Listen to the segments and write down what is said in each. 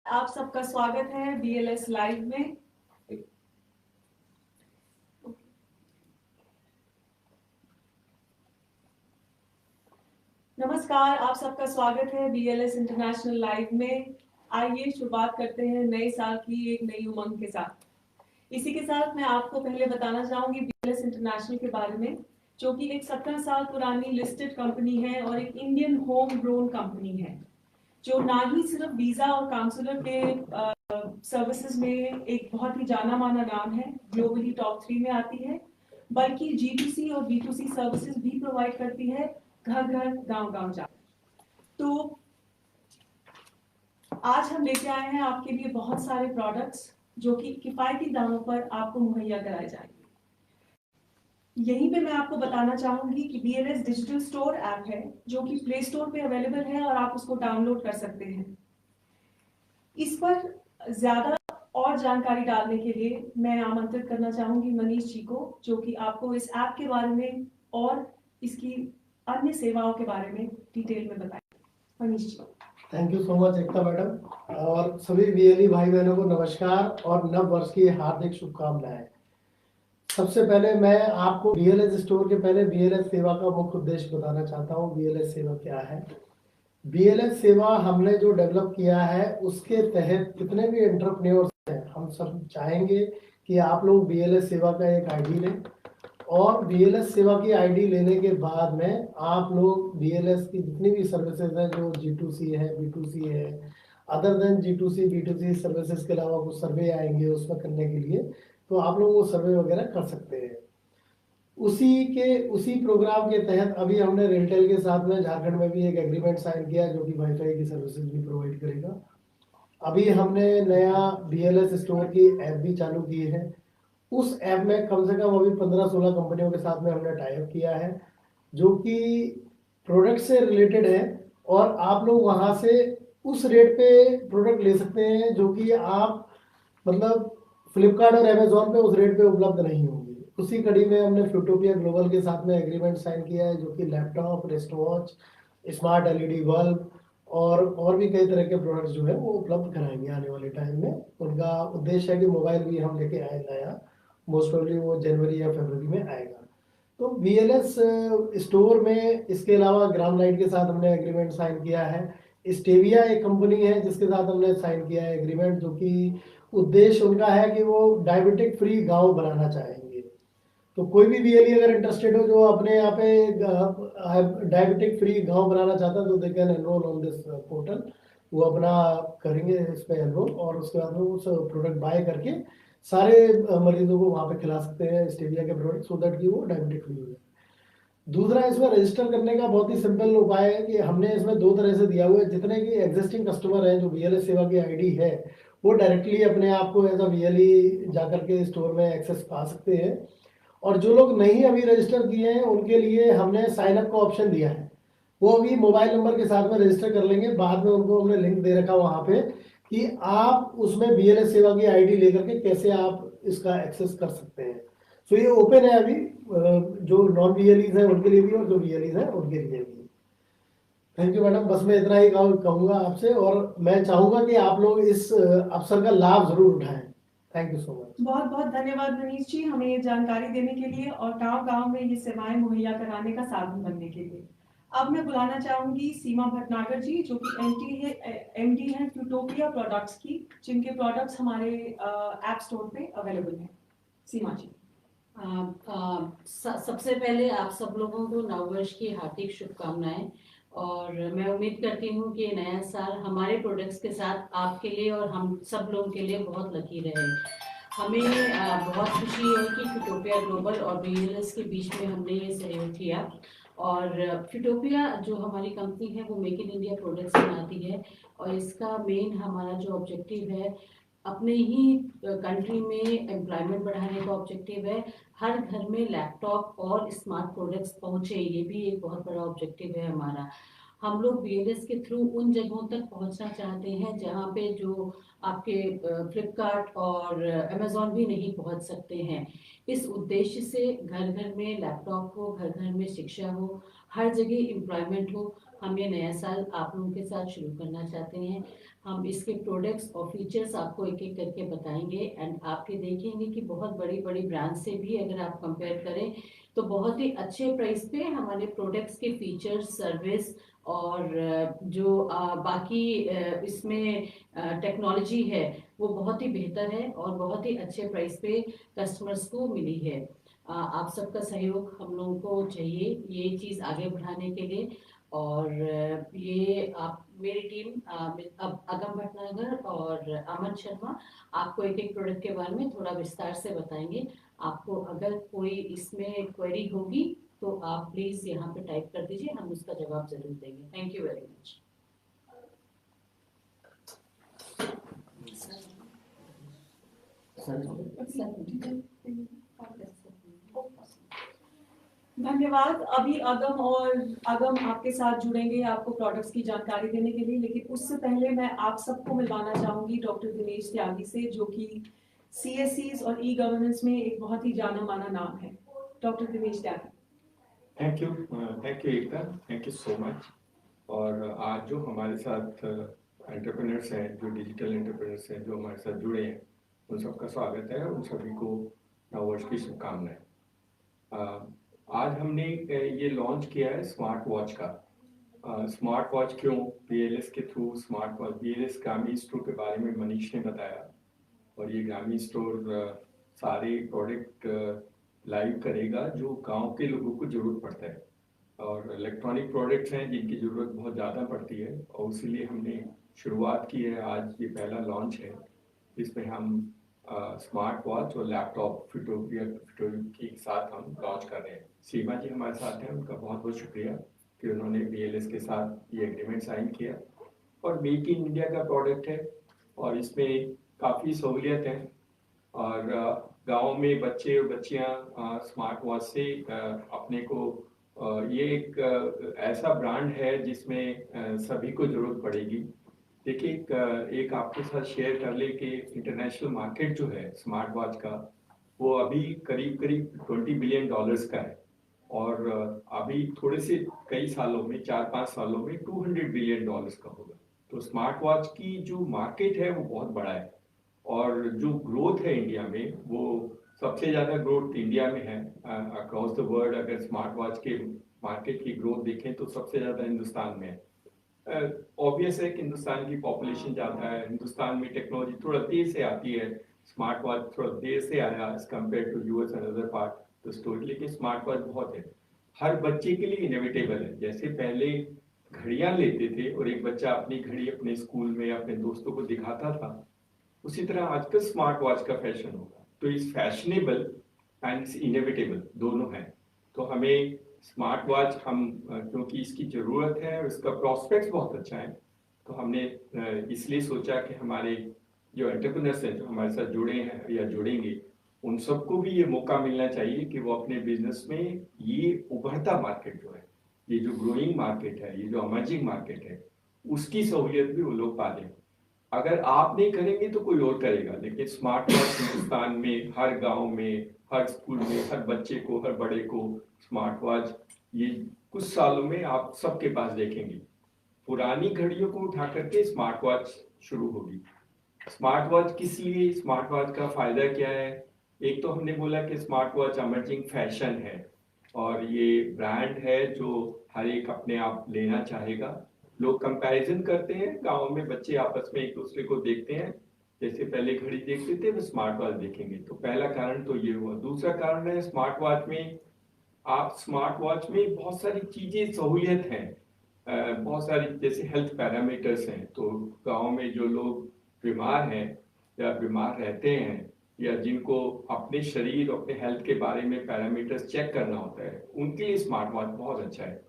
आप सबका स्वागत है BLS लाइव में। नमस्कार, आप सबका स्वागत है BLS इंटरनेशनल लाइव में। आइए शुरुआत करते हैं नए साल की एक नई उमंग के साथ। इसी के साथ मैं आपको पहले बताना चाहूंगी BLS इंटरनेशनल के बारे में, जो कि एक 17 साल पुरानी लिस्टेड कंपनी है और एक इंडियन होम ग्रोन कंपनी है, जो ना ही सिर्फ वीजा और काउंसलर के सर्विसेज में एक बहुत ही जाना माना नाम है, ग्लोबली टॉप 3 में आती है, बल्कि G2C और B2C सर्विसेज भी प्रोवाइड करती है, घर घर गांव गांव जा। तो आज हम लेके आए हैं आपके लिए बहुत सारे प्रोडक्ट्स जो कि किफायती दामों पर आपको मुहैया कराए जाएंगे। यहीं पे मैं आपको बताना चाहूंगी कि BLS डिजिटल स्टोर ऐप है, जो कि प्ले स्टोर पे अवेलेबल है और आप उसको डाउनलोड कर सकते हैं। इस पर ज्यादा और जानकारी डालने के लिए मैं आमंत्रित करना चाहूंगी मनीष जी को, जो कि आपको इस ऐप के बारे में और इसकी अन्य सेवाओं के बारे में डिटेल में बताएंगे। Manish ji. Thank you so much Ekta madam, और सभी BLE भाई बहनों को नमस्कार और नव वर्ष की हार्दिक शुभकामनाएं। सबसे पहले मैं आपको BLS स्टोर के पहले BLS सेवा का मुख्य उद्देश्य बताना चाहता हूँ। BLS सेवा क्या है? BLS सेवा हमने जो डेवलप किया है उसके तहत कितने भी एंटरप्रेन्योर्स हैं, हम सब चाहेंगे कि आप लोग BLS सेवा का एक ID लें, और BLS सेवा की ID लेने के बाद में आप लोग BLS की जितनी भी सर्विसेज हैं, जो G2C है, B2C है, other than G2C B2C services के अलावा कुछ सर्वे आएंगे उसमें करने के लिए, तो आप लोग वो सर्वे वगैरह कर सकते हैं। उसी प्रोग्राम के तहत अभी हमने रेलटेल के साथ में झारखंड में भी एक एग्रीमेंट साइन किया, जो कि वाईफाई की सर्विसेज भी प्रोवाइड करेगा। अभी हमने नया BLS स्टोर की ऐप भी चालू की है। उस ऐप में कम से कम अभी 15-16 कंपनियों के साथ में हमने टाई अप किया है, जो कि प्रोडक्ट से रिलेटेड है, और आप लोग वहां से उस रेट पे प्रोडक्ट ले सकते हैं जो कि आप मतलब फ्लिपकार्ट और अमेजोन पे उस रेट पे उपलब्ध नहीं होंगे। उसी कड़ी में हमने फ्यूटोपिया ग्लोबल के साथ में एग्रीमेंट साइन किया है, जो कि laptop, wrist watch, smart LED bulb और भी कई तरह के प्रोडक्ट्स जो है वो उपलब्ध कराएंगे आने वाले टाइम में। उनका उद्देश्य है कि मोबाइल भी हम लेके आए नया, मोस्ट प्रोबेबली वो जनवरी या फरवरी में आएगा। तो BLS स्टोर में इसके अलावा ग्राम लाइट के साथ हमने एग्रीमेंट साइन किया है। स्टेविया एक कंपनी है जिसके साथ हमने साइन किया है एग्रीमेंट, जो कि उद्देश्य उनका है कि वो डायबिटिक फ्री गांव बनाना चाहेंगे। तो कोई भी BLE अगर इंटरेस्टेड हो जो अपने यहाँ पे डायबिटिक फ्री गांव बनाना चाहता है, तो they can enrol on this portal. वो अपना करेंगे इस पे एनरोल, और उसके बाद वो उस प्रोडक्ट बाय करके सारे मरीजों को वहाँ पे खिला सकते हैं स्टेविया के प्रोडक्ट, सो दैट कि वो डायबिटिक फ्री हो जाए। दूसरा, इसमें रजिस्टर करने का बहुत ही सिंपल उपाय है कि हमने इसमें 2 तरह से दिया हुआ है। जितने की एग्जिस्टिंग कस्टमर हैं जो BLS सेवा की ID है, वो डायरेक्टली अपने आप को एज अ BLE जाकर के स्टोर में एक्सेस पा सकते हैं, और जो लोग नहीं अभी रजिस्टर किए हैं उनके लिए हमने साइन अप का ऑप्शन दिया है। वो अभी मोबाइल नंबर के साथ में रजिस्टर कर लेंगे, बाद में उनको हमने लिंक दे रखा वहां पे कि आप उसमें BLS सेवा की ID लेकर के कैसे आप इसका एक्सेस कर सकते हैं। सो ये ओपन है अभी, जो नॉन BLEs हैं उनके लिए भी और जो BLEs हैं उनके लिए भी। थैंक यू मैडम, बस मैं इतना ही कहूँगा आपसे, और मैं चाहूँगा कि आप लोग इस अवसर का लाभ जरूर उठाएं। Thank you so much. बहुत बहुत धन्यवाद मनीष जी, हमें ये जानकारी देने के लिए और गांव गांव में ये सेवाएं मुहैया कराने का साधन बनने के लिए। अब मैं बुलाना चाहूंगी सीमा भटनागर जी, जो कि MD है फ्यूटोपिया प्रोडक्ट्स की, जिनके प्रोडक्ट्स हमारे ऐप स्टोर पे अवेलेबल हैं। सीमा जी। सबसे पहले आप सब लोगों को नववर्ष की हार्दिक शुभकामनाएं, और मैं उम्मीद करती हूँ कि नया साल हमारे प्रोडक्ट्स के साथ आपके लिए और हम सब लोगों के लिए बहुत लकी रहे। हमें बहुत खुशी है कि फ्यूटोपिया ग्लोबल और BLS के बीच में हमने ये सहयोग किया, और फ्यूटोपिया जो हमारी कंपनी है वो मेक इन इंडिया प्रोडक्ट्स बनाती है, और इसका मेन हमारा जो ऑब्जेक्टिव है, अपने ही कंट्री में एम्प्लॉयमेंट बढ़ाने का ऑब्जेक्टिव है। हर घर में लैपटॉप और स्मार्ट प्रोडक्ट्स पहुंचे, ये भी एक बहुत बड़ा ऑब्जेक्टिव है हमारा। हम लोग BLS के थ्रू उन जगहों तक पहुंचना चाहते हैं जहां पे जो आपके फ्लिपकार्ट और अमेजोन भी नहीं पहुंच सकते हैं। इस उद्देश्य से घर घर में लैपटॉप हो, घर घर में शिक्षा हो, हर जगह एम्प्लॉयमेंट हो, हम ये नया साल आप लोगों के साथ शुरू करना चाहते हैं। हम इसके प्रोडक्ट्स और फीचर्स आपको एक एक करके बताएंगे एंड आप ये देखेंगे कि बहुत बड़ी बड़ी ब्रांड से भी अगर आप कंपेयर करें तो बहुत ही अच्छे प्राइस पे हमारे प्रोडक्ट्स के फीचर्स, सर्विस और जो बाकी इसमें टेक्नोलॉजी है वो बहुत ही बेहतर है और बहुत ही अच्छे प्राइस पे कस्टमर्स को मिली है। आप सबका सहयोग हम लोगों को चाहिए ये चीज़ आगे बढ़ाने के लिए। और ये आप मेरी टीम अब अगम भटनागर और अमन शर्मा आपको एक एक प्रोडक्ट के बारे में थोड़ा विस्तार से बताएंगे। आपको अगर कोई इसमें क्वेरी होगी तो आप प्लीज़ यहाँ पे टाइप कर दीजिए, हम उसका जवाब जरूर देंगे। Thank you very much. धन्यवाद। अभी अगम आपके साथ जुड़ेंगे आपको प्रोडक्ट्स की जानकारी देने के लिए, लेकिन उससे पहले मैं आप सबको मिलवाना चाहूंगी डॉक्टर दिनेश त्यागी से, जो कि CSCs और ई-गवर्नेंस में एक बहुत ही जाना माना नाम है। Doctor Dinesh Tyagi. Thank you Ekta, thank you so much. और आज जो हमारे साथ एंटरप्रेन्योर्स हैं, जो डिजिटल एंटरप्रेन्योर्स हैं, जो हमारे साथ जुड़े हैं, उन सबका स्वागत है। उन सभी को नववर्ष की शुभकामनाएं। आज हमने ये लॉन्च किया है स्मार्ट वॉच का। स्मार्ट वॉच क्यों? BLS के थ्रू स्मार्ट वॉच, BLS ग्रामीण स्टोर के बारे में मनीष ने बताया, और ये ग्रामीण स्टोर सारे प्रोडक्ट लाइव करेगा जो गांव के लोगों को जरूरत पड़ता है, और इलेक्ट्रॉनिक प्रोडक्ट्स हैं जिनकी ज़रूरत बहुत ज़्यादा पड़ती है, और इसीलिए हमने शुरुआत की है। आज ये पहला लॉन्च है जिसमें हम स्मार्ट वॉच और लैपटॉप फिटो के साथ हम लॉन्च कर रहे हैं। सीमा जी हमारे साथ हैं, उनका बहुत बहुत शुक्रिया कि उन्होंने BLS के साथ ये एग्रीमेंट साइन किया। और मेक इन इंडिया का प्रोडक्ट है और इसमें काफ़ी सहूलियत है, और गाँव में बच्चे और बच्चियाँ स्मार्ट वॉच से अपने को ये एक ऐसा ब्रांड है जिसमें सभी को जरूरत पड़ेगी। देखिए, एक आपके साथ शेयर कर ले कि इंटरनेशनल मार्केट जो है स्मार्ट वॉच का, वो अभी करीब करीब $20 बिलियन का है, और अभी थोड़े से कई सालों में, 4-5 सालों में $200 बिलियन का होगा। तो स्मार्ट वॉच की जो मार्केट है वो बहुत बड़ा है, और जो ग्रोथ है इंडिया में, वो सबसे ज़्यादा ग्रोथ इंडिया में है अक्रॉस द वर्ल्ड। अगर स्मार्ट वॉच के मार्केट की ग्रोथ देखें तो सबसे ज़्यादा हिंदुस्तान में है। ऑब्वियस है कि हिंदुस्तान की पॉपुलेशन ज़्यादा है, हिंदुस्तान में टेक्नोलॉजी थोड़ा देर से आती है, स्मार्ट वॉच थोड़ा देर से आया as compare to US and other part the story, लेकिन स्मार्ट वॉच बहुत है, हर बच्चे के लिए इनएविटेबल है। जैसे पहले घड़ियाँ लेते थे और एक बच्चा अपनी घड़ी अपने स्कूल में अपने दोस्तों को दिखाता था, उसी तरह आजकल स्मार्ट वॉच का फैशन होगा। तो इस फैशनेबल एंड इनएविटेबल दोनों हैं। तो हमें स्मार्ट वॉच क्योंकि इसकी ज़रूरत है और इसका प्रॉस्पेक्ट्स बहुत अच्छा है, तो हमने इसलिए सोचा कि हमारे जो एंटरप्रेन्योर्स हैं जो हमारे साथ जुड़े हैं या जुड़ेंगे, उन सबको भी ये मौका मिलना चाहिए कि वो अपने बिजनेस में ये उभरता मार्केट जो है, ये जो ग्रोइंग मार्केट है, ये जो अमर्जिंग मार्केट है, उसकी सहूलियत भी वो लोग पा लें। अगर आप नहीं करेंगे तो कोई और करेगा, लेकिन स्मार्ट वॉच हिंदुस्तान में हर गांव में, हर स्कूल में, हर बच्चे को, हर बड़े को स्मार्ट वॉच ये कुछ सालों में आप सबके पास देखेंगे। पुरानी घड़ियों को उठा करके स्मार्ट वॉच शुरू होगी। स्मार्ट वॉच किस लिए, स्मार्ट वॉच का फायदा क्या है? एक तो हमने बोला कि स्मार्ट वॉच अमर्जिंग फैशन है, और ये ब्रांड है जो हर एक अपने आप लेना चाहेगा। लोग कंपैरिजन करते हैं, गांव में बच्चे आपस में एक दूसरे को देखते हैं, जैसे पहले घड़ी देखते थे वो स्मार्ट वॉच देखेंगे। तो पहला कारण तो ये हुआ। दूसरा कारण है स्मार्ट वॉच में, आप स्मार्ट वॉच में बहुत सारी चीजें सहूलियत हैं, बहुत सारी जैसे हेल्थ पैरामीटर्स हैं। तो गांव में जो लोग बीमार हैं या बीमार रहते हैं, या जिनको अपने शरीर अपने हेल्थ के बारे में पैरामीटर्स चेक करना होता है, उनके लिए स्मार्ट वॉच बहुत अच्छा है।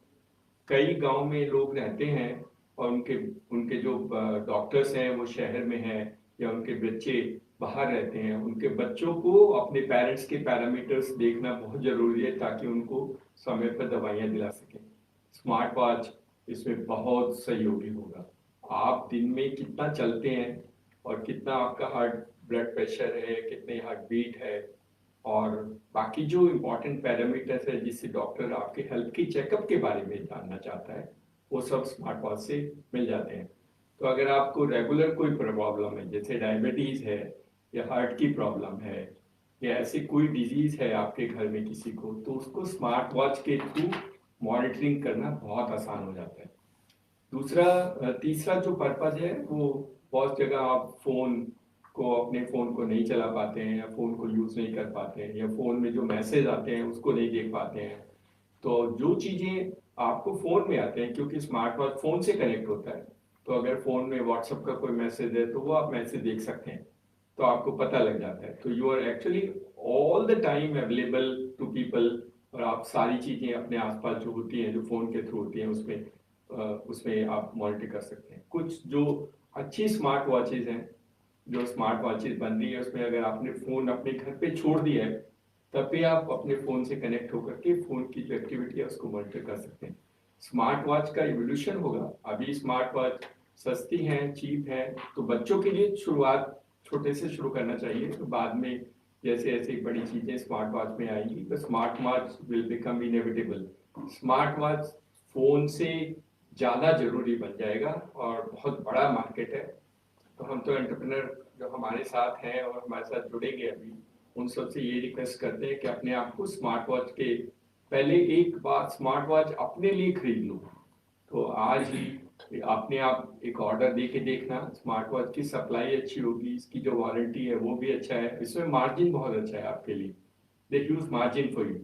कई गांव में लोग रहते हैं और उनके जो डॉक्टर्स हैं वो शहर में हैं, या उनके बच्चे बाहर रहते हैं, उनके बच्चों को अपने पेरेंट्स के पैरामीटर्स देखना बहुत जरूरी है ताकि उनको समय पर दवाइयाँ दिला सकें। स्मार्ट वॉच इसमें बहुत सहयोगी होगा। आप दिन में कितना चलते हैं और कितना आपका हार्ट ब्लड प्रेशर है, कितने हार्ट बीट है, और बाकी जो इम्पोर्टेंट पैरामीटर्स है जिससे डॉक्टर आपके हेल्थ की चेकअप के बारे में जानना चाहता है, वो सब स्मार्ट वॉच से मिल जाते हैं। तो अगर आपको रेगुलर कोई प्रॉब्लम है, जैसे डायबिटीज है या हार्ट की प्रॉब्लम है या ऐसी कोई डिजीज है आपके घर में किसी को, तो उसको स्मार्ट वॉच के थ्रू मॉनिटरिंग करना बहुत आसान हो जाता है। तीसरा जो पर्पज है वो बहुत जगह आप अपने फोन को नहीं चला पाते हैं या फोन को यूज नहीं कर पाते हैं या फोन में जो मैसेज आते हैं उसको नहीं देख पाते हैं। तो जो चीजें आपको फोन में आते हैं, क्योंकि स्मार्ट वॉच फोन से कनेक्ट होता है, तो अगर फोन में व्हाट्सएप का कोई मैसेज है तो वो आप मैसेज देख सकते हैं, तो आपको पता लग जाता है। तो you are actually all the time available to people, और आप सारी चीजें अपने आसपास जो होती हैं, जो फोन के थ्रू होती हैं, उसमें आप मॉनिटर कर सकते हैं। कुछ जो अच्छी स्मार्ट वॉचेज हैं, जो स्मार्ट वॉचेज बन रही है, उसमें अगर आपने फोन अपने घर पे छोड़ दिया है, तब भी आप अपने फोन से कनेक्ट होकर के फोन की जो एक्टिविटी है उसको मॉनिटर कर सकते हैं। स्मार्ट वॉच का इवोल्यूशन होगा। अभी स्मार्ट वॉच सस्ती है, चीप है, तो बच्चों के लिए शुरुआत छोटे से शुरू करना चाहिए। तो बाद में जैसे ऐसे बड़ी चीजें स्मार्ट वॉच में आएंगी, तो smart watch will become inevitable. Smart watch phone से ज्यादा जरूरी बन जाएगा और बहुत बड़ा मार्केट है। तो हम तो एंटरप्रेन्योर जो हमारे साथ हैं और हमारे साथ जुड़ेंगे अभी, उन सबसे ये रिक्वेस्ट करते हैं कि अपने आप को स्मार्ट वॉच के पहले एक बार स्मार्ट वॉच अपने लिए खरीद लो। तो आज ही अपने आप एक ऑर्डर दे के देखना, स्मार्ट वॉच की सप्लाई अच्छी होगी, इसकी जो वारंटी है वो भी अच्छा है, इसमें मार्जिन बहुत अच्छा है आपके लिए। दे ह्यूज मार्जिन फॉर यू,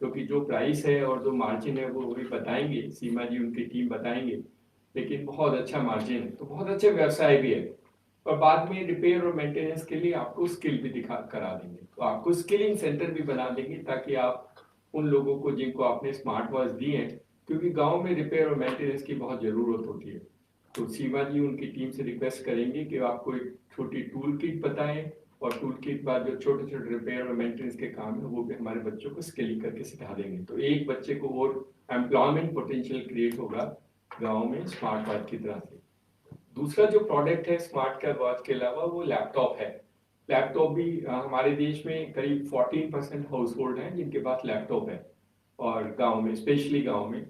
क्योंकि जो प्राइस है और जो मार्जिन है वो भी बताएंगे, सीमा जी उनकी टीम बताएंगे, लेकिन बहुत अच्छा मार्जिन है, तो बहुत अच्छा व्यवसाय भी है। और बाद में रिपेयर और मेंटेनेंस के लिए आपको स्किल भी करा देंगे, तो आपको स्किलिंग सेंटर भी बना देंगे, ताकि आप उन लोगों को जिनको आपने स्मार्ट वॉच दी है, क्योंकि गांव में रिपेयर और मेंटेनेंस की बहुत जरूरत होती है, तो सीमा जी उनकी टीम से रिक्वेस्ट करेंगे कि आपको एक छोटी टूल किट बताएं, और टूल किट बाद जो छोटे छोटे रिपेयर और मेंटेनेंस के काम है वो भी हमारे बच्चों को स्किलिंग करके सिखा देंगे। तो एक बच्चे को और एम्प्लॉयमेंट पोटेंशियल क्रिएट होगा गाँव में स्मार्ट वॉच की तरह से। दूसरा जो प्रोडक्ट है स्मार्ट वॉच के अलावा, वो लैपटॉप है। लैपटॉप भी हमारे देश में करीब 14% हाउस होल्ड हैं जिनके पास लैपटॉप है, और गांव में, स्पेशली गांव में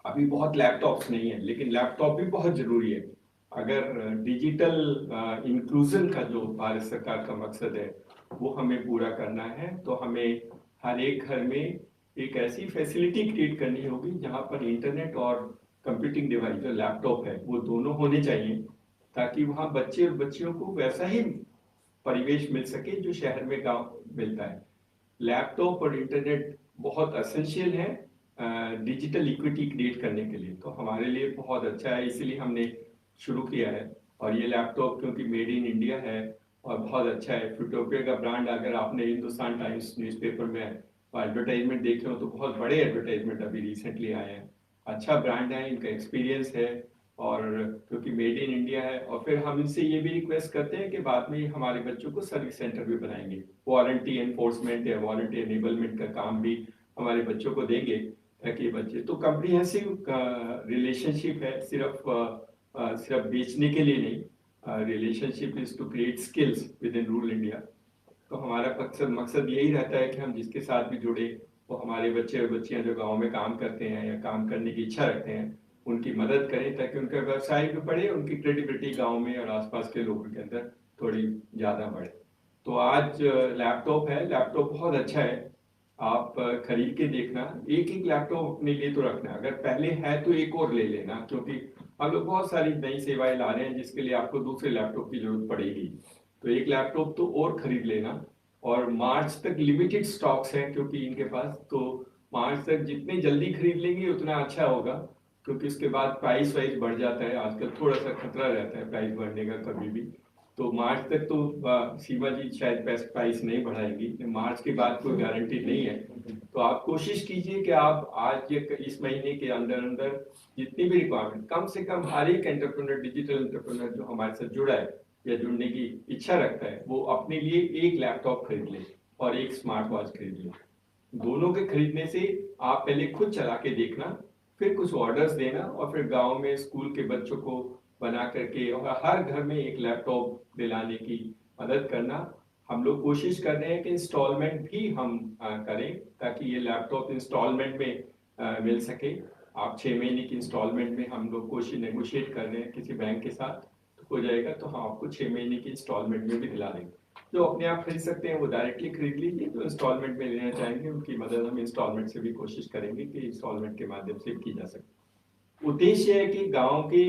अभी बहुत लैपटॉप्स नहीं है, लेकिन लैपटॉप भी बहुत जरूरी है। अगर डिजिटल इंक्लूजन का जो भारत सरकार का मकसद है वो हमें पूरा करना है, तो हमें हर एक घर में एक ऐसी फैसिलिटी क्रिएट करनी होगी जहां पर इंटरनेट और कंप्यूटिंग डिवाइस जो लैपटॉप है वो दोनों होने चाहिए, ताकि वहाँ बच्चे और बच्चियों को वैसा ही परिवेश मिल सके जो शहर में गांव मिलता है। लैपटॉप और इंटरनेट बहुत एसेंशियल है डिजिटल इक्विटी क्रिएट करने के लिए, तो हमारे लिए बहुत अच्छा है, इसलिए हमने शुरू किया है। और ये लैपटॉप क्योंकि मेड इन इंडिया है और बहुत अच्छा है। फ्यूटोपिया का ब्रांड अगर आपने हिंदुस्तान टाइम्स न्यूज़पेपर में एडवर्टाइजमेंट देखे हो तो बहुत बड़े एडवर्टाइजमेंट अभी रिसेंटली आए हैं। अच्छा ब्रांड है, इनका एक्सपीरियंस है, और क्योंकि मेड इन इंडिया है। और फिर हम इनसे ये भी रिक्वेस्ट करते हैं कि बाद में हमारे बच्चों को सर्विस सेंटर भी बनाएंगे, वारंटी एनफोर्समेंट या वारंटी एनेबलमेंट का काम भी हमारे बच्चों को देंगे, ताकि बच्चे तो कम्प्रीहेंसिव रिलेशनशिप है, सिर्फ बेचने के लिए नहीं। Relationship is to create skills within rural India. तो हमारा मकसद यही रहता है कि हम जिसके साथ भी जुड़े वो हमारे बच्चे और बच्चियां जो गांव में काम करते हैं या काम करने की इच्छा रखते हैं, उनकी मदद करें, ताकि उनका व्यवसाय भी बढ़े, उनकी क्रेडिबिलिटी गांव में और आसपास के लोगों के अंदर थोड़ी ज्यादा बढ़े। तो आज लैपटॉप है, लैपटॉप बहुत अच्छा है, आप खरीद के देखना। एक एक लैपटॉप अपने लिए तो रखना, अगर पहले है तो एक और ले लेना, क्योंकि हम लोग बहुत सारी नई सेवाएं ला रहे हैं जिसके लिए आपको दूसरे लैपटॉप की जरूरत पड़ेगी। तो एक लैपटॉप तो और खरीद लेना, और मार्च तक लिमिटेड स्टॉक्स हैं क्योंकि इनके पास, तो मार्च तक जितने जल्दी खरीद लेंगे उतना अच्छा होगा, क्योंकि उसके बाद प्राइस वाइज बढ़ जाता है। आजकल थोड़ा सा खतरा रहता है प्राइस बढ़ने का कभी भी। तो मार्च तक तो सीमा जी शायद प्राइस नहीं बढ़ाएगी, मार्च के बाद कोई गारंटी नहीं है। तो आप कोशिश कीजिए कि आप आज इस महीने के अंदर अंदर जितनी भी रिक्वायरमेंट, कम से कम हर एक एंटरप्रेन्योर, डिजिटल एंटरप्रेन्योर जो हमारे साथ जुड़ा है या जुड़ने की इच्छा रखता है, वो अपने लिए एक लैपटॉप खरीद ले और एक स्मार्ट वॉच खरीद ले। दोनों के खरीदने से आप पहले खुद चला के देखना, फिर कुछ ऑर्डर्स देना, और फिर गांव में स्कूल के बच्चों को बना करके और हर घर में एक लैपटॉप दिलाने की मदद करना। हम लोग कोशिश कर रहे हैं कि इंस्टॉलमेंट भी हम करें, ताकि ये लैपटॉप इंस्टॉलमेंट में मिल सके। आप 6 महीने की इंस्टॉलमेंट में हम लोग कोशिश नेगोशिएट कर रहे हैं किसी बैंक के साथ, तो हो जाएगा तो हम आपको 6 महीने की इंस्टॉलमेंट में भी दिला देंगे। जो अपने आप खरीद सकते हैं वो डायरेक्टली खरीद लीजिए, जो इंस्टॉलमेंट में लेना चाहेंगे उनकी मदद हम इंस्टॉलमेंट से भी कोशिश करेंगे कि इंस्टॉलमेंट के माध्यम से की जा सके। उद्देश्य है कि गाँव के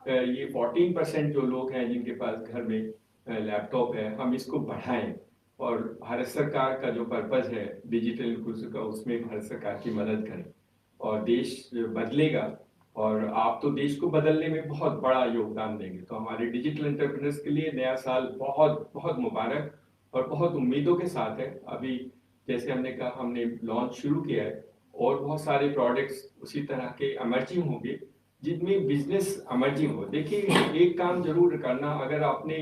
ये 14% जो लोग हैं जिनके पास घर में लैपटॉप है, हम इसको बढ़ाएं और भारत सरकार का जो पर्पज है डिजिटल इंक्लूसिव का, उसमें भारत सरकार की मदद करें और देश बदलेगा और आप तो देश को बदलने में बहुत बड़ा योगदान देंगे। तो हमारे डिजिटल एंटरप्रेन्योर्स के लिए नया साल बहुत बहुत मुबारक और बहुत उम्मीदों के साथ है। अभी जैसे हमने कहा, हमने लॉन्च शुरू किया है और बहुत सारे प्रोडक्ट्स उसी तरह के इमर्जिंग होंगे जिनमें बिजनेस इमर्जिंग हो। देखिए, एक काम जरूर करना, अगर आपने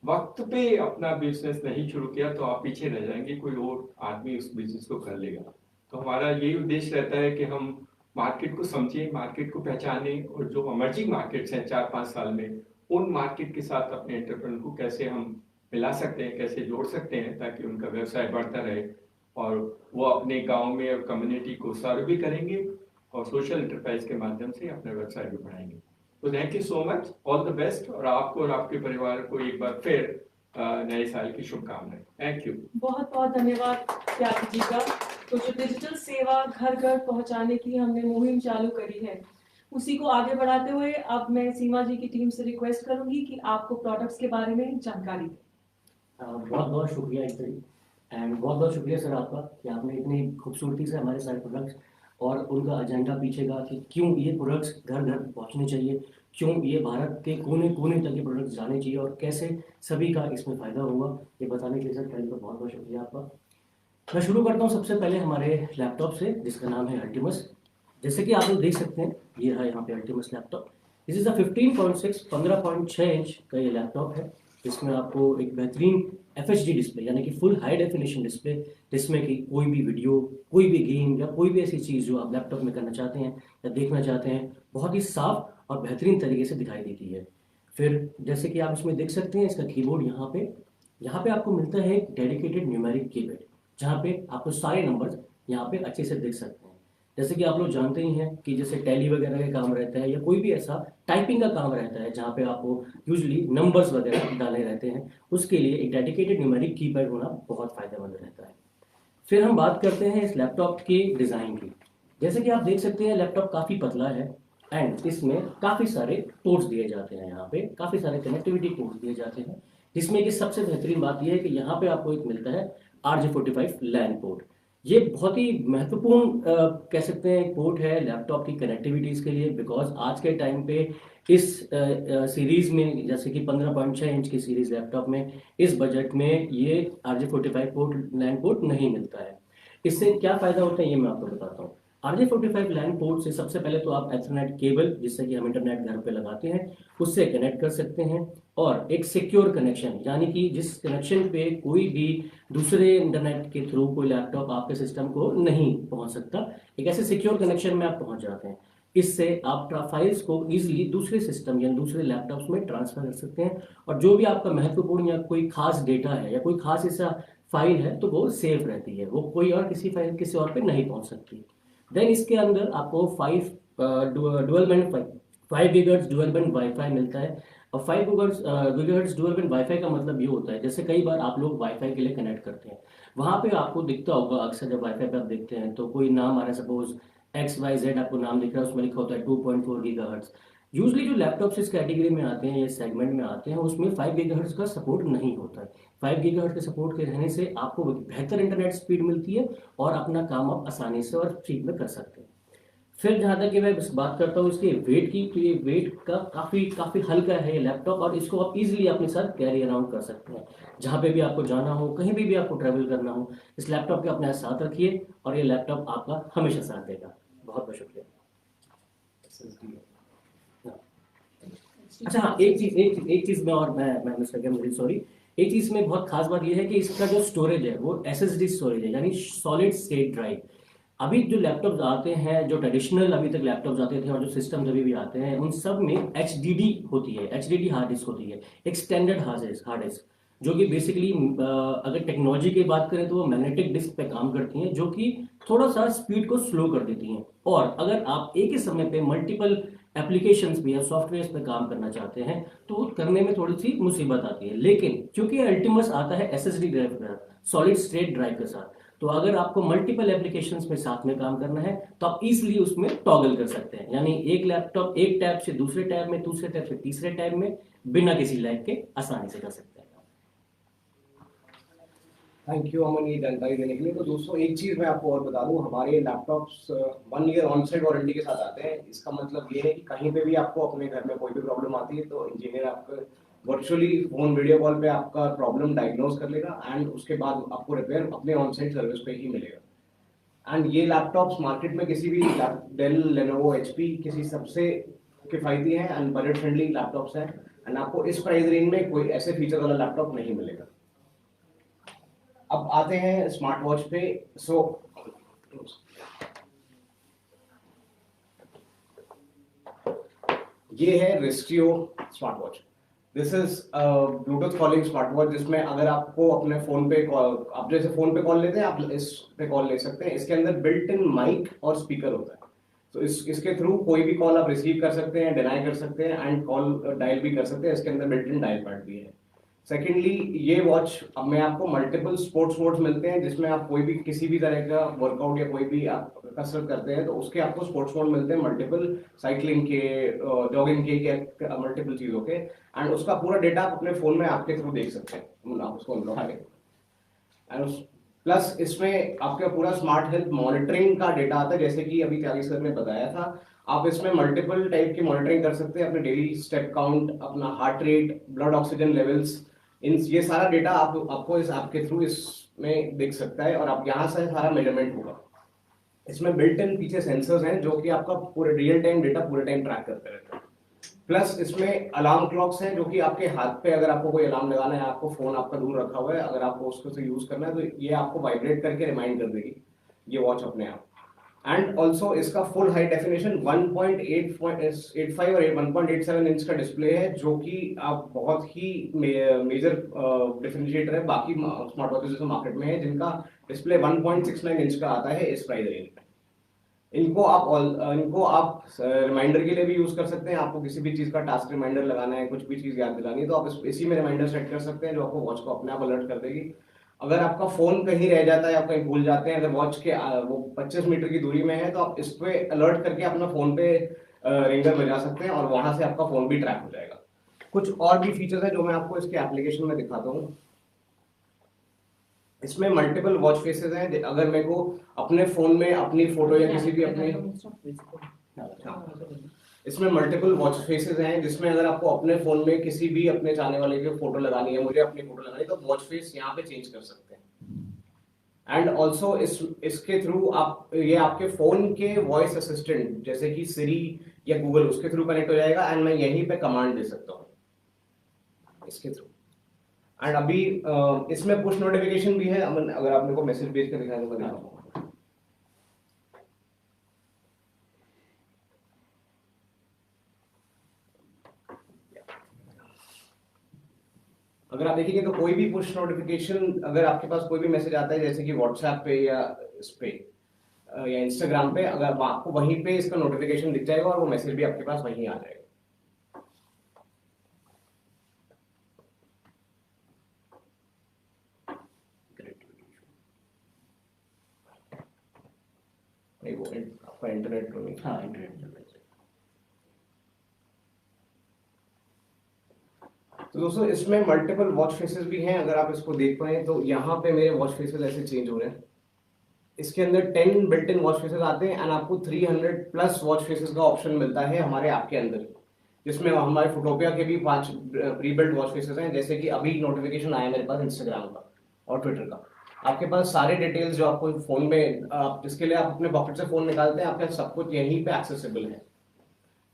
वक्त पे अपना बिजनेस नहीं शुरू किया तो आप पीछे रह जाएंगे, कोई और आदमी उस बिजनेस को कर लेगा। तो हमारा यही उद्देश्य रहता है कि हम मार्केट को समझें, मार्केट को पहचानें और जो इमर्जिंग मार्केट्स हैं 4-5 साल में, उन मार्केट के साथ अपने एंटरप्रेन्योर को कैसे हम मिला सकते हैं, कैसे जोड़ सकते हैं ताकि उनका व्यवसाय बढ़ता रहे और वो अपने गांव में और कम्युनिटी को सर्व भी करेंगे और सोशल एंटरप्राइज के माध्यम से अपना व्यवसाय भी बढ़ाएंगे। तो thank you so much, all the best, और आपको और आपके परिवार को एक बार फिर नए साल की शुभकामनाएं। Thank you. बहुत बहुत धन्यवाद त्यागी जी का। तो जो डिजिटल सेवा घर घर पहुंचाने की हमने मुहिम चालू करी है, उसी को आगे बढ़ाते हुए अब मैं सीमा जी की टीम से रिक्वेस्ट करूंगी कि आपको प्रोडक्ट्स के बारे में जानकारी दें। बहुत बहुत शुक्रिया एंड बहुत बहुत शुक्रिया सर आपका कि आपने इतनी खूबसूरती से हमारे सारे प्रोडक्ट्स और उनका एजेंडा पीछे का कि क्यों ये प्रोडक्ट्स घर घर पहुंचने चाहिए, क्यों ये भारत के कोने कोने तक ये प्रोडक्ट्स जाने चाहिए और कैसे सभी का इसमें फ़ायदा होगा, ये बताने के लिए सर पहले तो बहुत बहुत शुक्रिया आपका। मैं शुरू करता हूँ सबसे पहले हमारे लैपटॉप से जिसका नाम है अल्टीमस। जैसे कि आप लोग देख सकते हैं, ये है यहाँ पे Ultimus laptop. This is a 15.6 inch का ये लैपटॉप है, जिसमें आपको एक बेहतरीन FHD डिस्प्ले यानी कि फुल हाई डेफिनेशन डिस्प्ले, जिसमें कि कोई भी वीडियो, कोई भी गेम या कोई भी ऐसी चीज़ जो आप लैपटॉप में करना चाहते हैं या देखना चाहते हैं, बहुत ही साफ और बेहतरीन तरीके से दिखाई देती है। फिर जैसे कि आप इसमें देख सकते हैं, इसका कीबोर्ड यहाँ पे आपको मिलता है एक डेडिकेटेड न्यूमेरिक कीपैड, जहाँ पे आपको सारे नंबर्स यहाँ पे अच्छे से दिख सकते हैं। जैसे कि आप लोग जानते ही हैं कि जैसे टैली वगैरह का काम रहता है या कोई भी ऐसा टाइपिंग का काम रहता है जहाँ पे आपको यूजुअली नंबर्स वगैरह डाले रहते हैं, उसके लिए एक डेडिकेटेड न्यूमेरिक कीपैड होना बहुत फायदेमंद रहता है। फिर हम बात करते हैं इस लैपटॉप के डिज़ाइन की। जैसे कि आप देख सकते हैं, लैपटॉप काफ़ी पतला है एंड इसमें काफ़ी सारे पोर्ट्स दिए जाते हैं, यहाँ पे काफ़ी सारे कनेक्टिविटी पोर्ट्स दिए जाते हैं, जिसमें कि सबसे बेहतरीन बात यह है कि यहाँ पे आपको एक मिलता है RJ45 लैन पोर्ट। ये बहुत ही महत्वपूर्ण कह सकते हैं पोर्ट है लैपटॉप की कनेक्टिविटीज़ के लिए, बिकॉज आज के टाइम पे इस सीरीज़ में, जैसे कि 15.6 इंच की सीरीज़ लैपटॉप में, इस बजट में ये RJ45 पोर्ट लैन पोर्ट नहीं मिलता है। इससे क्या फ़ायदा होता है ये मैं आपको बताता हूँ। RJ45 लैन पोर्ट से सबसे पहले तो आप एथरनेट केबल, जिससे कि हम इंटरनेट घर पे लगाते हैं, उससे कनेक्ट कर सकते हैं, और एक सिक्योर कनेक्शन यानी कि जिस कनेक्शन पे कोई भी दूसरे इंटरनेट के थ्रू कोई लैपटॉप आपके सिस्टम को नहीं पहुंच सकता, एक ऐसे सिक्योर कनेक्शन में आप पहुंच जाते हैं। इससे आप फाइल्स को ईजिली दूसरे सिस्टम या दूसरे लैपटॉप्स में ट्रांसफर कर सकते हैं, और जो भी आपका महत्वपूर्ण या कोई खास डेटा है या कोई खास ऐसा फाइल है तो वो सेफ रहती है, वो कोई और किसी फाइल किसी और पे नहीं पहुंच सकती। देन इसके अंदर आपको 5 गीगाहर्ट्ज़ डुअल बैंड वाईफाई मिलता है। और 5 गीगाहर्ट्ज़ डुअल बैंड वाईफाई का मतलब ये होता है, जैसे कई बार आप लोग वाईफाई के लिए कनेक्ट करते हैं, वहाँ पे आपको दिखता होगा अक्सर जब वाईफाई पे आप देखते हैं तो कोई नाम आ रहा है, सपोज XYZ आपको नाम दिख रहा है, उसमें लिखा होता है 2.4 गीगाहर्ट्ज़। यूजली जो लैपटॉप्स इस कैटेगरी में आते हैं या सेगमेंट में आते हैं, उसमें 5 गीगाहर्ट्ज़ का सपोर्ट नहीं होता है। 5 गीगाहर्ट्ज़ के सपोर्ट के रहने से आपको बेहतर इंटरनेट स्पीड मिलती है और अपना काम आप आसानी से और फ्री में कर सकते हैं। फिर जहाँ तक कि मैं बात करता हूँ इसके वेट की, तो ये वेट का काफ़ी हल्का है ये लैपटॉप, और इसको आप इजीली अपने साथ कैरी अराउंड कर सकते हैं। जहाँ पे भी आपको जाना हो, कहीं भी आपको ट्रैवल करना हो, इस लैपटॉप के अपने साथ रखिए और ये लैपटॉप आपका हमेशा साथ देगा। बहुत बहुत शुक्रिया। अच्छा हाँ, एक चीज़ में और मैं मिस कर गया, मुझे सॉरी। एक चीज़ में बहुत खास बात यह है कि इसका जो स्टोरेज है वो SSD स्टोरेज है, यानी सॉलिड स्टेट ड्राइव। अभी जो लैपटॉप्स आते हैं, जो ट्रेडिशनल अभी तक लैपटॉप्स आते थे और जो सिस्टम्स अभी भी आते हैं, उन सब में HDD होती है, HDD हार्ड डिस्क होती है, एक स्टैंडर्ड हार्ड डिस्क। जो कि बेसिकली अगर टेक्नोलॉजी की बात करें तो वो मैग्नेटिक डिस्क पे काम करती हैं, जो कि थोड़ा सा स्पीड को स्लो कर देती हैं। और अगर आप एक ही समय पे मल्टीपल एप्लीकेशंस पे या सॉफ्टवेयर पे काम करना चाहते हैं तो वो करने में थोड़ी सी मुसीबत आती है। लेकिन क्योंकि अल्टीमस आता है एसएसडी ड्राइव के साथ, सॉलिड स्टेट ड्राइव के साथ, तो अगर आपको मल्टीपल एप्लीकेशंस में साथ में काम करना है तो आप इजीली उसमें टॉगल कर सकते हैं, यानी एक लैपटॉप एक टैब से दूसरे टैब में, दूसरे टैब से तीसरे टैब में बिना किसी लैग के आसानी से कर सकते हैं। थैंक यू अमन ये जानकारी देने के लिए। तो दोस्तों एक चीज़ मैं आपको और बता दूं, हमारे laptops 1 year on site warranty के साथ आते हैं। इसका मतलब ये है कि कहीं पे भी आपको अपने घर में कोई भी प्रॉब्लम आती है तो इंजीनियर आपको वर्चुअली फोन वीडियो कॉल पे आपका प्रॉब्लम डायग्नोज कर लेगा एंड उसके बाद आपको रिपेयर अपने ऑन साइट सर्विस पे ही मिलेगा। एंड ये लैपटॉप्स मार्केट में किसी भी डेल, लेनोवो, एचपी किसी सबसे किफ़ायती हैं एंड बजट फ्रेंडली लैपटॉप्स हैं एंड आपको इस प्राइस रेंज में कोई ऐसे फीचर वाला लैपटॉप नहीं मिलेगा। अब आते हैं स्मार्ट वॉच पे। सो ये है Ristio smart watch. This is Bluetooth calling smart watch, जिसमें अगर आपको अपने फोन पे आप जैसे फोन पे कॉल लेते हैं आप इस पे कॉल ले सकते हैं। इसके अंदर बिल्ट इन माइक और स्पीकर होता है, तो इसके थ्रू कोई भी कॉल आप रिसीव कर सकते हैं, डिनाई कर सकते हैं एंड कॉल डायल भी कर सकते हैं। इसके अंदर बिल्ट इन डायल पैड भी है। सेकेंडली ये वॉच अब में आपको मल्टीपल स्पोर्ट्स मोड्स मिलते हैं, जिसमें आप कोई भी किसी भी तरह का वर्कआउट या कोई भी आप कसरत करते हैं तो उसके आपको स्पोर्ट्स मोड मिलते हैं, मल्टीपल साइकिलिंग के, जॉगिंग के मल्टीपल चीज़ों के। एंड उसका पूरा डेटा आप अपने फ़ोन में आपके थ्रू देख सकते हैं, आप उसको अनलॉक करें। एंड प्लस इसमें आपका पूरा स्मार्ट हेल्थ मॉनिटरिंग का डेटा आता है, जैसे कि अभी त्यागी सर ने बताया था। आप इसमें मल्टीपल टाइप की मॉनिटरिंग कर सकते हैं, अपने डेली स्टेप काउंट, अपना heart rate, blood oxygen levels, ये सारा डेटा आपको इस ऐप के थ्रू इसमें दिख सकता है और आप यहाँ से सारा मेजरमेंट होगा। इसमें बिल्ट इन पीछे सेंसर्स हैं जो कि आपका पूरे रियल टाइम डेटा पूरे टाइम ट्रैक करते रहते हैं। प्लस इसमें अलार्म क्लॉक्स हैं जो कि आपके हाथ पे अगर आपको कोई अलार्म लगाना है, आपको फोन आपका दूर रखा हुआ है, अगर आपको उसको से यूज करना है तो ये आपको वाइब्रेट करके रिमाइंड कर देगी ये वॉच अपने आप। एंड ऑल्सो इसका फुल हाई डेफिनेशन 1.85 और 1.87 इंच का डिस्प्ले है, जो कि आप बहुत ही मेजर डिफरेंशिएटर है बाकी स्मार्ट वॉचेस जो मार्केट में है, जिनका डिस्प्ले 1.69 इंच का आता है इस प्राइस रेंज में। इनको आप रिमाइंडर के लिए भी यूज कर सकते हैं। आपको किसी भी चीज का टास्क रिमाइंडर लगाना है, कुछ भी चीज याद दिलानी है, तो आप इसी में रिमाइंडर सेट कर सकते हैं जो आपको वॉच को अपने आप अलर्ट कर देगी। अगर आपका फोन कहीं रह जाता है, आप कहीं भूल जाते हैं, अगर वॉच के वो 25 मीटर की दूरी में है तो आप इस पे अलर्ट करके अपना फोन पे रिंगर बजा सकते हैं और वहां से आपका फोन भी ट्रैक हो जाएगा। कुछ और भी फीचर्स है जो मैं आपको इसके एप्लीकेशन में दिखाता हूँ। इसमें मल्टीपल वॉच फेसेस हैं। अगर मेरे को अपने फोन में अपनी फोटो या किसी भी अपने इसमें मल्टीपल वॉच फेसेस हैं, जिसमें अगर आपको अपने फोन में किसी भी अपने चाहने वाले की फोटो लगानी है, मुझे अपनी फोटो लगानी है, तो वॉच फेस यहाँ पे चेंज कर सकते हैं। एंड ऑल्सो इसके थ्रू आप ये आपके फोन के वॉइस असिस्टेंट जैसे कि सिरी या गूगल उसके थ्रू कनेक्ट हो जाएगा एंड मैं यहीं पे कमांड दे सकता हूँ इसके थ्रू। एंड अभी इसमें पुश नोटिफिकेशन भी है। अगर आप मेरे को मैसेज भेज कर दिखाएंगे मैं दिखाऊंगा। अगर आप देखेंगे तो कोई भी पुश नोटिफिकेशन, अगर आपके पास कोई भी मैसेज आता है जैसे कि व्हाट्सएप पे या इस पे या इंस्टाग्राम पे, अगर आपको वहीं पे इसका नोटिफिकेशन दिख जाएगा और वो मैसेज भी आपके पास वहीं आ जाएगा। वो आपका इंटरनेट तो नहीं, हाँ इंटरनेट। तो दोस्तों इसमें मल्टीपल वॉच फेसेस भी हैं। अगर आप इसको देख पाए तो यहाँ पे मेरे वॉच फेसेस ऐसे चेंज हो रहे हैं। इसके अंदर 10 बिल्ट इन वॉच फेसेस आते हैं एंड आपको 300 प्लस वॉच फेसेस का ऑप्शन मिलता है हमारे ऐप के अंदर, जिसमें हमारे फोटोपिया के भी 5 प्री बिल्ट वॉच फेसेस हैं। जैसे कि अभी नोटिफिकेशन आया मेरे पास इंस्टाग्राम का और ट्विटर का, आपके पास सारे डिटेल्स जो आपको फोन में, आप जिसके लिए आप अपने पॉकेट से फोन निकालते हैं, आपके सब कुछ यहीं पे एक्सेसिबल है।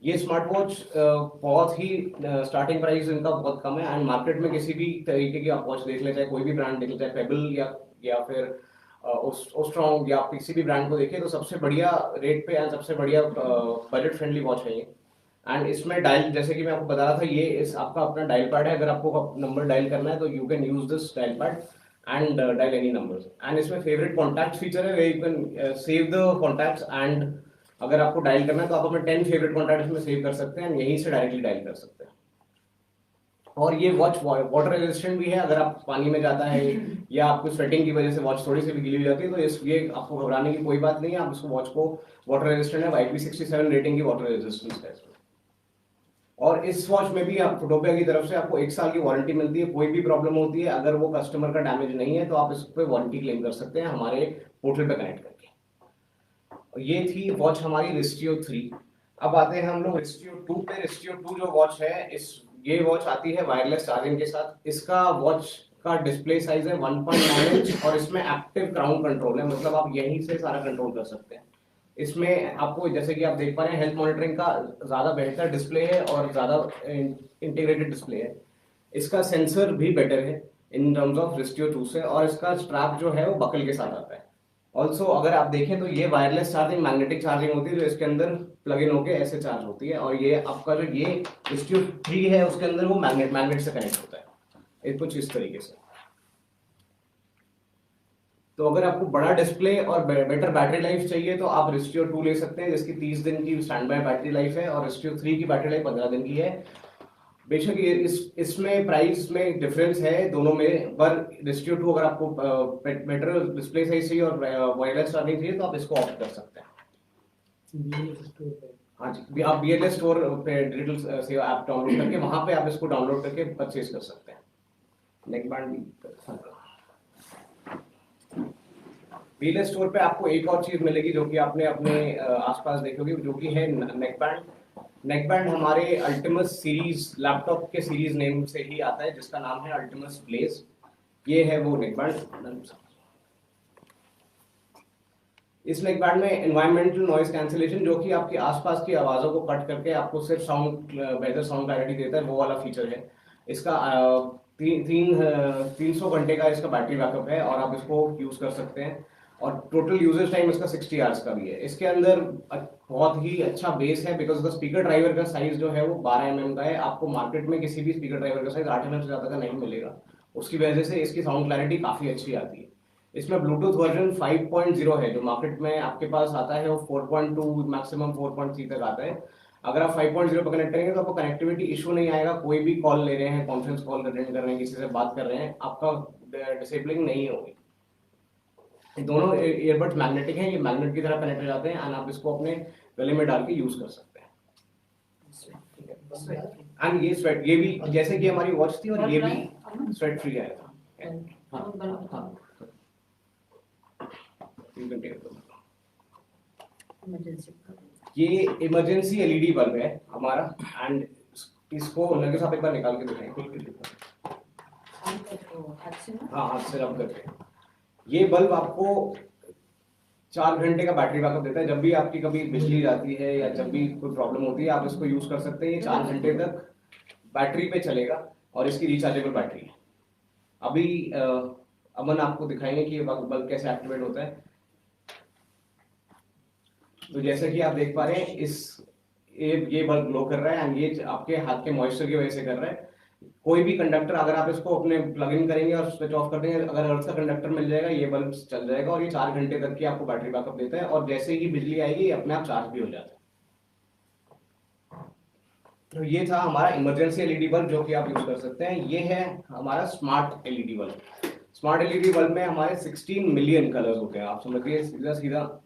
ये स्मार्ट वॉच बहुत ही स्टार्टिंग प्राइस इनका बहुत कम है एंड मार्केट में किसी भी तरीके की आप वॉच देख ले, चाहे कोई भी ब्रांड देख ले, चाहे पेबल या फिर ओस्ट्रॉन्ग या किसी भी ब्रांड को देखें, तो सबसे बढ़िया रेट पे एंड सबसे बढ़िया बजट फ्रेंडली वॉच है ये। एंड इसमें डायल, जैसे कि मैं आपको बता रहा था, ये इस आपका अपना डायल पैड है। अगर आपको नंबर डायल करना है तो you can use this dial pad and dial any numbers. And इसमें फेवरेट कॉन्टैक्ट फीचर है, you can save the contacts and अगर आपको डायल करना है तो आप अपने 10 फेवरेट कॉन्टैक्ट्स में सेव कर सकते हैं, यहीं से डायरेक्टली डायल कर सकते हैं। और ये वॉच वाटर रेजिस्टेंट भी है, अगर आप पानी में जाता है या आपको स्वेटिंग की वजह से वॉच थोड़ी सी भी गीली हो जाती है तो ये आपको घबराने की कोई बात नहीं है। आप इसको वॉच को वाटर रेजिस्टेंट है, IP67 रेटिंग की वाटर रेजिस्टेंस है इसमें। और इस वॉच में भी आप फोटोपिया की तरफ से आपको 1 साल की वारंटी मिलती है। कोई भी प्रॉब्लम होती है, अगर वो कस्टमर का डैमेज नहीं है तो आप इस पे वारंटी क्लेम कर सकते हैं हमारे पोर्टल पे कनेक्ट करके। ये थी वॉच हमारी रिस्टियो 3। अब आते हैं हम लोग रिस्टियो 2 पे। रिस्टियो 2 जो वॉच है, ये वॉच आती है वायरलेस चार्जिंग के साथ। इसका वॉच का डिस्प्ले साइज है 1.9 इंच और इसमें एक्टिव क्राउन कंट्रोल है, मतलब आप यहीं से सारा कंट्रोल कर सकते हैं। इसमें आपको, जैसे कि आप देख पा रहे हैं, हेल्थ मॉनिटरिंग का ज्यादा बेहतर डिस्प्ले है और ज्यादा इंटीग्रेटेड डिस्प्ले है। इसका सेंसर भी बेटर है इन टर्म्स ऑफ रिस्टियो 2 से, और इसका स्ट्रैप जो है वो बकल के साथ आता है। ऑल्सो अगर आप देखें तो ये वायरलेस चार्जिंग मैग्नेटिक चार्जिंग होती है, जो इसके अंदर प्लग इन होके ऐसे चार्ज होती है। और ये आपका जो ये रिस्टियो 3 है उसके अंदर वो मैग्नेट से कनेक्ट होता है, ये कुछ इस तरीके से। तो अगर आपको बड़ा डिस्प्ले और बेटर बैटरी लाइफ चाहिए तो आप रिस्टियो 2 ले सकते हैं, जिसकी 30 दिन की स्टैंड बाय बैटरी लाइफ है, और रिस्टियो 3 की बैटरी लाइफ 15 दिन की है। बेशक ये इसमें प्राइस में डिफरेंस है दोनों में, पर रिस्टियो 2 अगर आपको बेटर डिस्प्ले साइज चाहिए और वायरलेस चार्जिंग चाहिए तो आप इसको ऑप्ट कर सकते हैं। हाँ जी, आप BLS स्टोर पे डिजिटल सेवा ऐप डाउनलोड करके वहां पे आप इसको डाउनलोड करके परचेज कर सकते हैं। नेक बैंड भी BLS स्टोर पे आपको एक और चीज मिलेगी जो कि आपने अपने आसपास देखी होगी, जो कि है नेक बैंड। नेक बैंड हमारे अल्टिमस सीरीज लैपटॉप के सीरीज नेम से ही आता है, जिसका नाम है अल्टिमस ब्लेज। ये है वो नेक बैंड। इस नेक बैंड में एनवायरमेंटल नॉइज कैंसिलेशन, जो कि आपके आसपास की आवाजों को कट करके आपको सिर्फ बेहतर साउंड क्लैरिटी देता है, वो वाला फीचर है इसका। 300 घंटे का इसका बैटरी बैकअप है और आप इसको यूज कर सकते हैं, और टोटल यूजेज टाइम इसका 60 आवर्स का भी है। इसके अंदर बहुत ही अच्छा बेस है, बिकॉज द स्पीकर ड्राइवर का साइज जो है वो 12 mm का है। आपको मार्केट में किसी भी स्पीकर ड्राइवर का साइज 8 mm से ज्यादा का नहीं मिलेगा, उसकी वजह से इसकी साउंड क्लैरिटी काफी अच्छी आती है। इसमें ब्लूटूथ वर्जन 5.0 है, जो मार्केट में आपके पास आता है वो 4.2 मैक्सिमम 4.3 तक आता है। अगर आप 5.0 पर कनेक्ट करेंगे तो आपको कनेक्टिविटी इशू नहीं आएगा। कोई भी कॉल ले रहे हैं, कॉन्फ्रेंस कॉल अटेंड कर रहे हैं, किसी से बात कर रहे हैं, आपका डिसेबलिंग नहीं होगी। दोनों ईयरबड्स मैग्नेटिक हैं, ये मैग्नेट की तरह कनेक्ट हो जाते हैं एंड आप इसको अपने गले में डाल के यूज कर सकते हैं। एंड ये स्वेट, ये भी जैसे कि हमारी वॉच थी, और ये भी स्वेट फ्री आएगा। हाँ, ये इमरजेंसी LED बल्ब है हमारा, एंड इसको लगे साथ एक बार निकाल के दिखाएंगे। हाँ, हाथ से रब करके। ये बल्ब आपको 4 घंटे का बैटरी बैकअप देता है। जब भी आपकी कभी बिजली जाती है या जब भी कोई प्रॉब्लम होती है, आप इसको यूज कर सकते हैं। ये 4 घंटे तक बैटरी पे चलेगा और इसकी रिचार्जेबल बैटरी है। अभी अमन आपको दिखाएंगे कि ये बल्ब कैसे एक्टिवेट होता है। तो जैसे कि आप देख पा रहे हैं, ये बल्ब ग्लो कर रहा है एंड ये आपके हाथ के मॉइस्चर की वजह से कर रहा है। कोई भी कंडक्टर, अगर आप इसको अपने प्लग इन करेंगे और स्विच ऑफ कर देंगे, अगर अर्थ का कंडक्टर मिल जाएगा, ये बल्ब चल जाएगा और ये 4 घंटे तक की आपको बैटरी बैकअप देता है। और जैसे ही बिजली आएगी, ये अपने आप चार्ज भी हो जाता है। तो ये था हमारा इमरजेंसी LED बल्ब, जो कि आप यूज कर सकते हैं। ये है हमारा smart LED bulb. Smart LED bulb में हमारे 16 मिलियन कलर्स होते हैं। आप समझिए सीधा सीधा,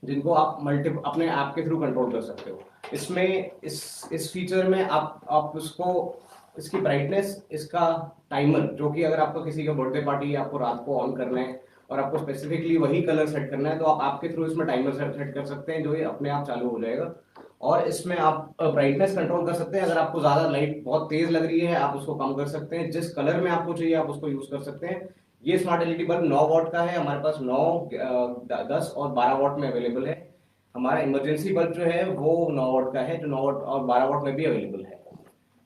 जिनको आप अपने ऐप के थ्रू कंट्रोल कर सकते हो। इसमें इस फीचर में आप उसको, इसकी ब्राइटनेस, इसका टाइमर, जो कि अगर आपको किसी का बर्थडे पार्टी आपको रात को ऑन करना है और आपको स्पेसिफिकली वही कलर सेट करना है, तो आप आपके थ्रू इसमें टाइमर सेट कर सकते हैं, जो ये अपने आप चालू हो जाएगा। और इसमें आप ब्राइटनेस कंट्रोल कर सकते हैं। अगर आपको ज्यादा लाइट बहुत तेज लग रही है, आप उसको कम कर सकते हैं। जिस कलर में आपको चाहिए आप उसको यूज कर सकते हैं। ये स्मार्ट LED बल्ब 9 वॉट का है, हमारे पास 9, 10 और 12 वॉट में अवेलेबल है। हमारा इमरजेंसी बल्ब जो है वो 9 वॉट का है, जो 9 वॉट और 12 वॉट में भी अवेलेबल है।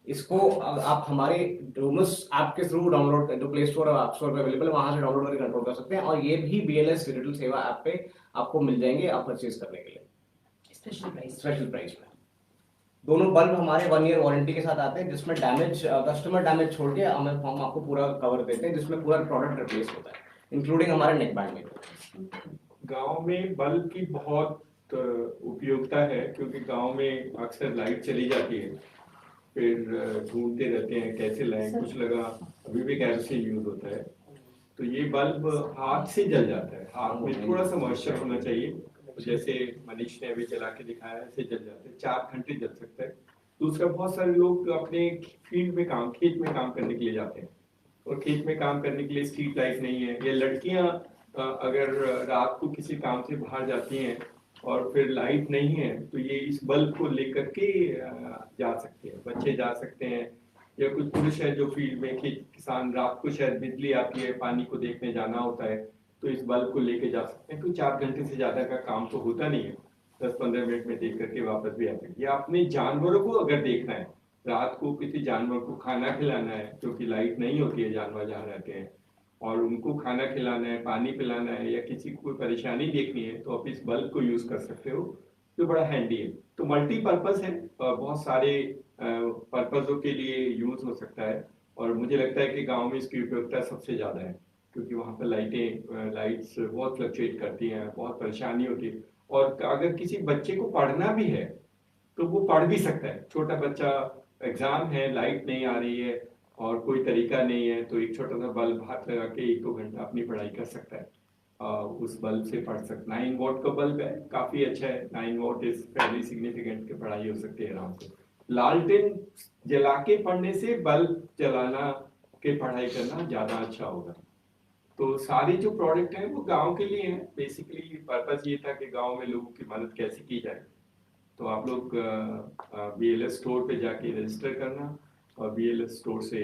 इसको आप हमारे डोमस ऐप के थ्रू डाउनलोड, जो प्ले स्टोर और ऐप स्टोर पे अवेलेबल है, वहां से डाउनलोड करके कंट्रोल कर सकते हैं। और ये भी BLS डिजिटल सेवा ऐप पे आपको मिल जाएंगे, आप परचेज करने के लिए स्पेशल प्राइस में। दोनों बल्ब हमारे 1 ईयर वारंटी के साथ आते हैं, जिसमें डैमेज कस्टमर डैमेज छोड़ के हम आपको पूरा कवर देते हैं, जिसमें पूरा प्रोडक्ट रिप्लेस होता है, इंक्लूडिंग हमारे नेक बैंड में। गांव में बल्ब की बहुत उपयोगिता है, क्योंकि गांव में अक्सर लाइट चली जाती है, फिर ढूंढते रहते हैं कैसे लाएं, कुछ लगा अभी भी कैरोसिन यूज होता है, तो ये बल्ब हाथ से जल जाता है, हाथ में थोड़ा सा मॉइस्चर होना चाहिए, जैसे मनीष ने अभी जला के दिखाया ऐसे जल जाते हैं, 4 घंटे जल सकता है। दूसरा, बहुत सारे लोग अपने फील्ड में खेत में काम करने के लिए जाते हैं, और खेत में काम करने के लिए स्ट्रीट लाइट नहीं है, या लड़कियां अगर रात को किसी काम से बाहर जाती हैं और फिर लाइट नहीं है, तो ये इस बल्ब को लेकर के जा सकते हैं, बच्चे जा सकते हैं, या कुछ पुरुष है जो फील्ड में किसान रात को शायद बिजली आती है, पानी को देखने जाना होता है, तो इस बल्ब को लेके जा सकते हैं। तो 4 घंटे से ज्यादा का काम तो होता नहीं है, 10-15 मिनट में देख करके वापस भी आते हैं। या अपने जानवरों को अगर देखना है, रात को किसी जानवर को खाना खिलाना है, क्योंकि लाइट नहीं होती है जानवर जहाँ रहते हैं, और उनको खाना खिलाना है, पानी पिलाना है, या किसी को कोई परेशानी देखनी है, तो आप इस बल्ब को यूज कर सकते हो, जो बड़ा हैंडी है। तो मल्टीपर्पज है, बहुत सारे पर्पजों के लिए यूज हो सकता है, और मुझे लगता है कि गांव में इसकी उपयोगिता सबसे ज्यादा है, क्योंकि वहाँ पर लाइट्स बहुत फ्लक्चुएट करती हैं, बहुत परेशानी होती है, और अगर किसी बच्चे को पढ़ना भी है तो वो पढ़ भी सकता है। छोटा बच्चा, एग्जाम है, लाइट नहीं आ रही है और कोई तरीका नहीं है, तो एक छोटा सा बल्ब हाथ लगा के 1-2 घंटा अपनी पढ़ाई कर सकता है, उस बल्ब से पढ़ सकता। 9 वॉट का बल्ब है, काफी अच्छा है, 9 वॉट इज फैरली सिग्निफिकेंट की पढ़ाई हो सकती है आराम से। लालटेन जला के पढ़ने से बल्ब जलाना के पढ़ाई करना ज्यादा अच्छा होगा। तो सारी जो प्रोडक्ट है वो गांव के लिए हैं, बेसिकली पर्पस ये था कि गांव में लोगों की मदद कैसे की जाए। तो आप लोग BLS स्टोर पे जाके रजिस्टर करना, और BLS स्टोर से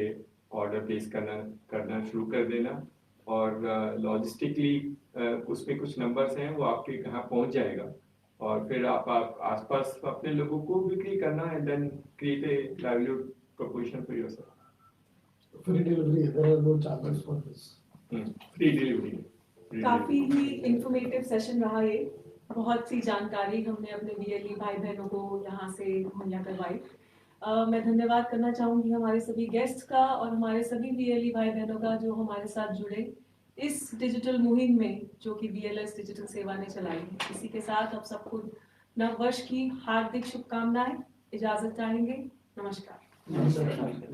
ऑर्डर प्लेस करना शुरू कर देना, और लॉजिस्टिकली उसमें कुछ नंबर्स हैं, वो आपके कहाँ पहुंच जाएगा, और फिर आप आसपास अपने लोगों को बिक्री करना, and then create a livelihood proposition for yourself. Free delivery, there are no charges for this. Free delivery. काफी ही इंफॉर्मेटिव सेशन रहा ये, बहुत सी जानकारी हमने अपने BLE भाई बहनों को यहाँ से मुहैया करवाई। मैं धन्यवाद करना चाहूंगी हमारे सभी गेस्ट का और हमारे सभी BLE भाई बहनों का जो हमारे साथ जुड़े इस डिजिटल मुहिम में, जो कि BLS डिजिटल सेवा ने चलाई है। इसी के साथ आप सबको नव वर्ष की हार्दिक शुभकामनाएं, इजाजत चाहेंगे, नमस्कार। Yes, sir.